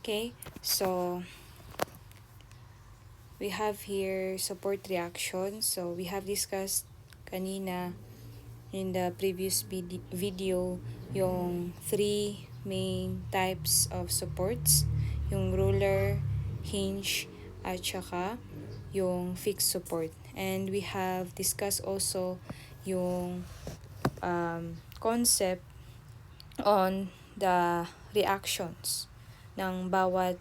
Okay, so we have here support reaction. So we have discussed kanina in the previous video yung three main types of supports, yung roller, hinge, at saka yung fixed support. And we have discussed also yung concept on the reactions ng bawat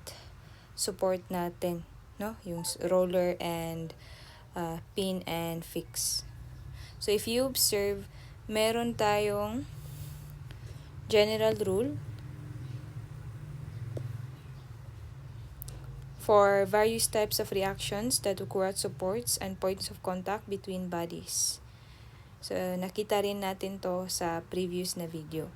support natin, no? Yung roller and pin and fix. So if you observe, meron tayong general rule for various types of reactions that occur at supports and points of contact between bodies. So nakita rin natin to sa previous na video.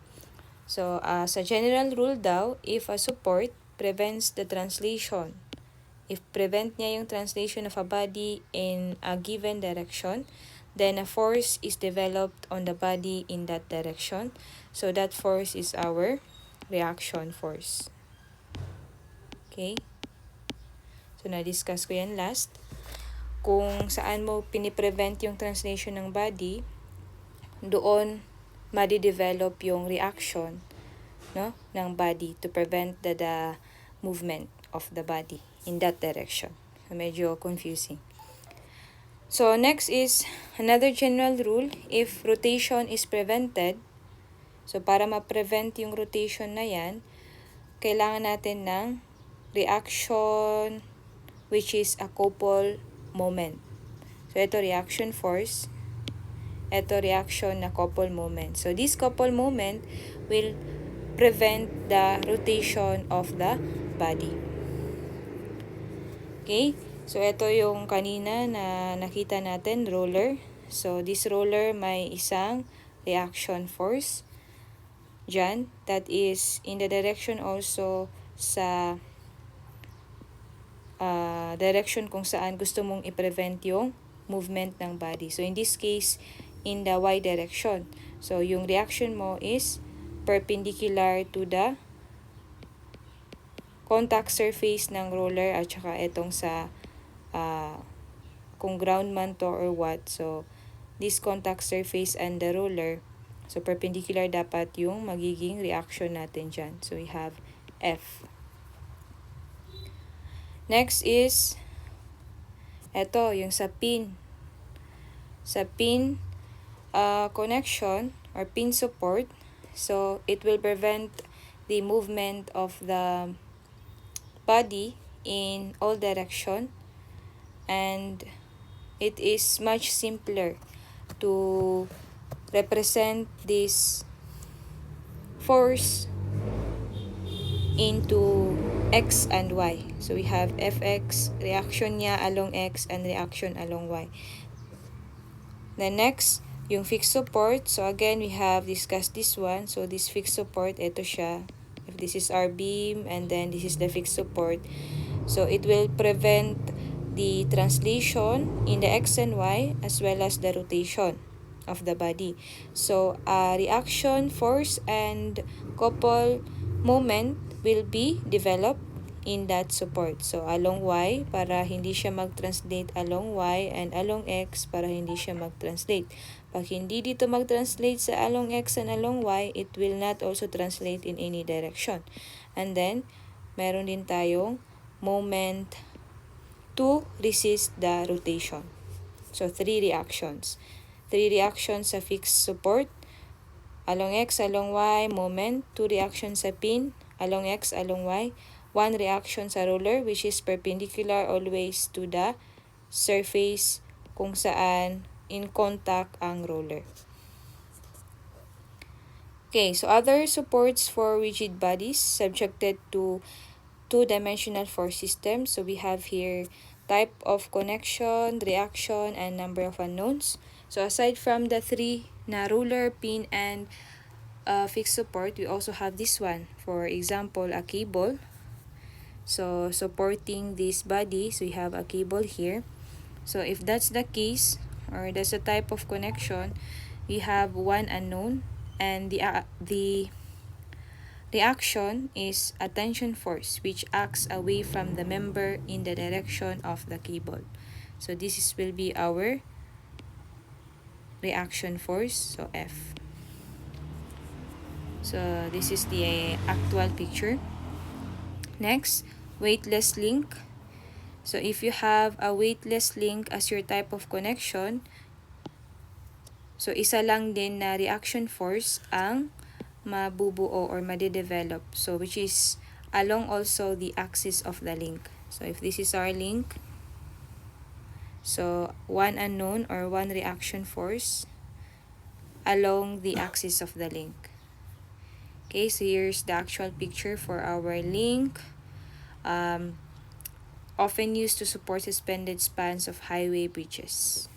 So sa general rule daw, if a support prevents the translation, if prevent niya yung translation of a body in a given direction, then a force is developed on the body in that direction. So that force is our reaction force. Okay? So na-discuss ko yan last. Kung saan mo piniprevent yung translation ng body, doon madi-develop yung reaction, no, ng body to prevent the movement of the body in that direction. So medyo confusing. So next is another general rule. If rotation is prevented, so para ma-prevent yung rotation na yan, kailangan natin ng reaction which is a couple moment. So ito reaction force, ito reaction na couple moment. So this couple moment will prevent the rotation of the body. Okay? So ito yung kanina na nakita natin, roller. So this roller may isang reaction force dyan. That is in the direction also sa direction kung saan gusto mong i-prevent yung movement ng body. So in this case, in the y direction. So yung reaction mo is perpendicular to the contact surface ng roller at saka itong sa kung ground man to or what. So this contact surface and the roller, so perpendicular dapat yung magiging reaction natin dyan. So we have F. Next is eto yung sa pin. Sa pin connection or pin support, so it will prevent the movement of the body in all direction, and it is much simpler to represent this force into x and y. So we have Fx, reaction niya along x and reaction along y. The next, yung fixed support. So again, we have discussed this one. So this fixed support, ito siya. If this is our beam and then this is the fixed support. So it will prevent the translation in the x and y as well as the rotation of the body. So reaction force and couple moment will be developed in that support. So along y para hindi siya mag-translate along y, and along x para hindi siya mag-translate. Pag hindi dito mag-translate sa along x and along y, it will not also translate in any direction. And then meron din tayong moment to resist the rotation. So three reactions. Three reactions sa fixed support, along x, along y, moment. Two reactions sa pin, along x, along y. One reaction sa roller which is perpendicular always to the surface kung saan in contact ang roller. Okay, so other supports for rigid bodies subjected to two-dimensional force system. So we have here type of connection, reaction, and number of unknowns. So aside from the three na roller, pin, and fixed support, we also have this one. For example, a cable. So supporting this body, so we have a cable here. So if that's the case, or that's the type of connection, we have one unknown, and the reaction is a tension force which acts away from the member in the direction of the cable. So this will be our reaction force, so F. So this is the actual picture. Next, weightless link. So if you have a weightless link as your type of connection, so isa lang din na reaction force ang mabubuo or madedevelop. So which is along also the axis of the link. So if this is our link, so one unknown or one reaction force along the axis of the link. Okay, so here's the actual picture for our link. Often used to support suspended spans of highway bridges.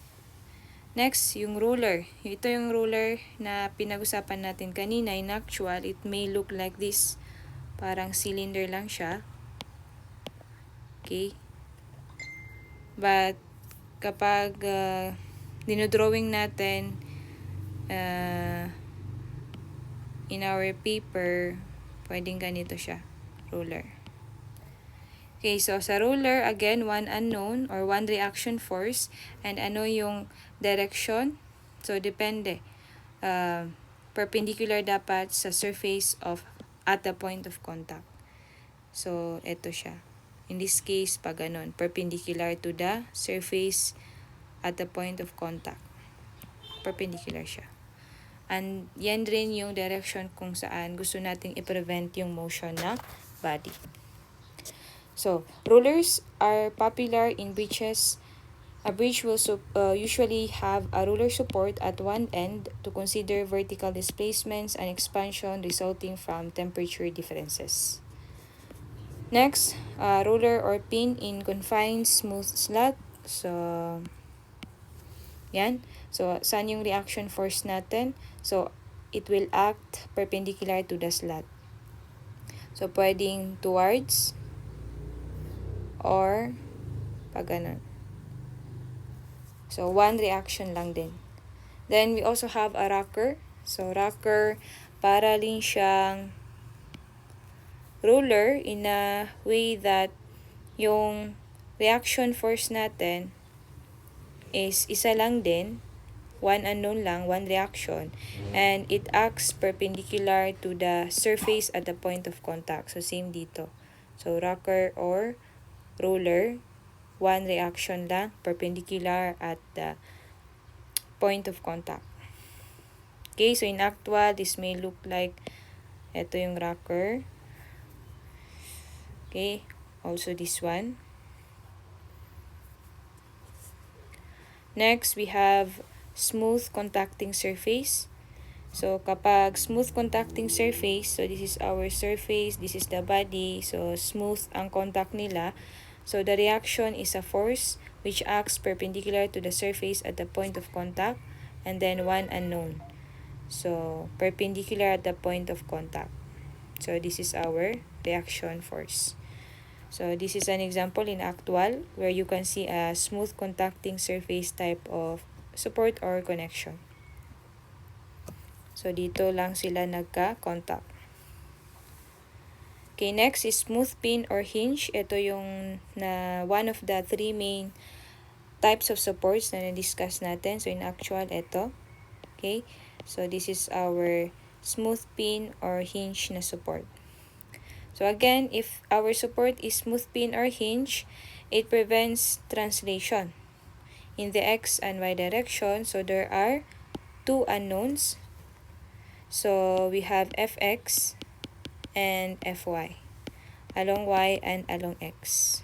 Next, yung ruler. Ito yung ruler na pinag-usapan natin kanina. In actual, it may look like this. Parang cylinder lang siya. Okay. But, kapag dinodrawing natin in our paper, pwedeng ganito siya. Ruler. Okay, so sa ruler, again, one unknown or one reaction force. And ano yung direction? So, depende. Perpendicular dapat sa surface of at the point of contact. So, ito siya. In this case, pag ganun, perpendicular to the surface at the point of contact. Perpendicular siya. And yan rin yung direction kung saan gusto nating i-prevent yung motion ng body. So, rulers are popular in bridges. A bridge will usually have a ruler support at one end to consider vertical displacements and expansion resulting from temperature differences. Next, ruler or pin in confined smooth slot. So, yan. So, saan yung reaction force natin? So, it will act perpendicular to the slot. So, pwedeng towards or pag ganun. So, one reaction lang din. Then, we also have a rocker. So, rocker, para rin siyang ruler in a way that yung reaction force natin is isa lang din, one unknown lang, one reaction, and it acts perpendicular to the surface at the point of contact. So, same dito. So, rocker or ruler, one reaction lang, perpendicular at the point of contact. Okay, so in actual, this may look like ito yung rocker. Okay, also this one. Next, we have smooth contacting surface. So, kapag smooth contacting surface, so this is our surface, this is the body, so smooth ang contact nila. So, the reaction is a force which acts perpendicular to the surface at the point of contact, and then one unknown. So, perpendicular at the point of contact. So, this is our reaction force. So, this is an example in actual where you can see a smooth contacting surface type of support or connection. So, dito lang sila nagka-contact. Okay, next is smooth pin or hinge. Ito yung one of the three main types of supports na na-discuss natin. So, in actual, ito. Okay, so this is our smooth pin or hinge na support. So, again, if our support is smooth pin or hinge, it prevents translation in the X and Y direction. So, there are two unknowns. So, we have Fx and Fy, along Y and along X.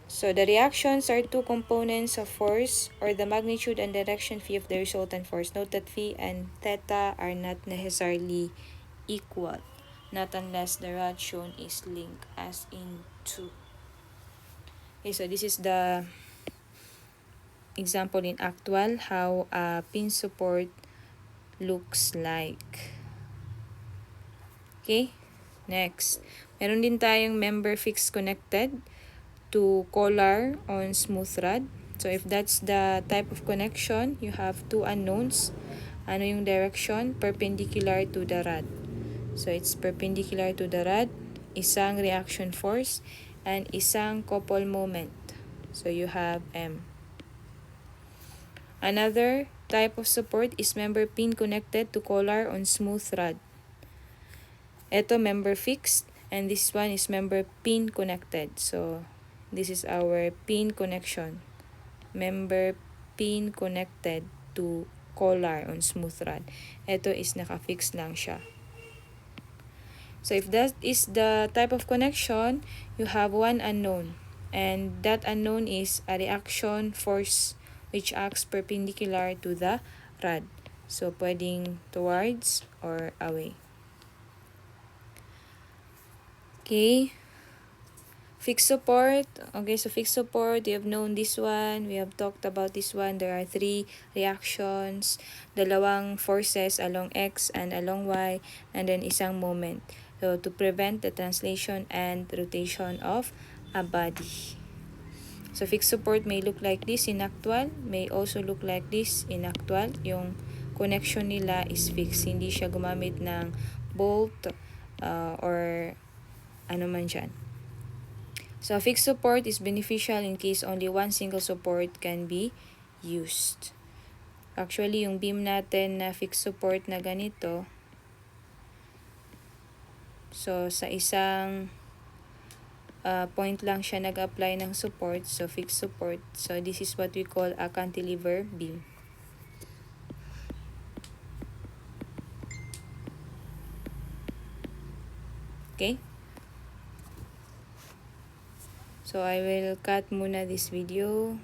So, the reactions are two components of force or the magnitude and direction phi of the resultant force. Note that phi and theta are not necessarily equal, not unless the rod shown is linked as in 2. Okay, so this is the example in actual how a pin support looks like. Okay, next. Meron din tayong member fixed connected to collar on smooth rod. So, if that's the type of connection, you have two unknowns. Ano yung direction? Perpendicular to the rod. So it's perpendicular to the rod, isang reaction force, and isang couple moment. So you have M. Another type of support is member pin connected to collar on smooth rod. Ito member fixed, and this one is member pin connected. So this is our pin connection. Member pin connected to collar on smooth rod. Ito is naka-fix lang siya. So if that is the type of connection, you have one unknown. And that unknown is a reaction force which acts perpendicular to the rod. So pwedeng towards or away. Okay. Fixed support. Okay, so fixed support, you have known this one. We have talked about this one. There are 3 reactions. Dalawang forces along X and along Y. And then isang moment. So, to prevent the translation and rotation of a body. So, fixed support may look like this in actual. May also look like this in actual. Yung connection nila is fixed. Hindi siya gumamit ng bolt or ano man dyan. So, fixed support is beneficial in case only one single support can be used. Actually, yung beam natin na fixed support na ganito, so sa isang point lang siya nag-apply ng support, so fixed support. So, this is what we call a cantilever beam. Okay? So, I will cut muna this video.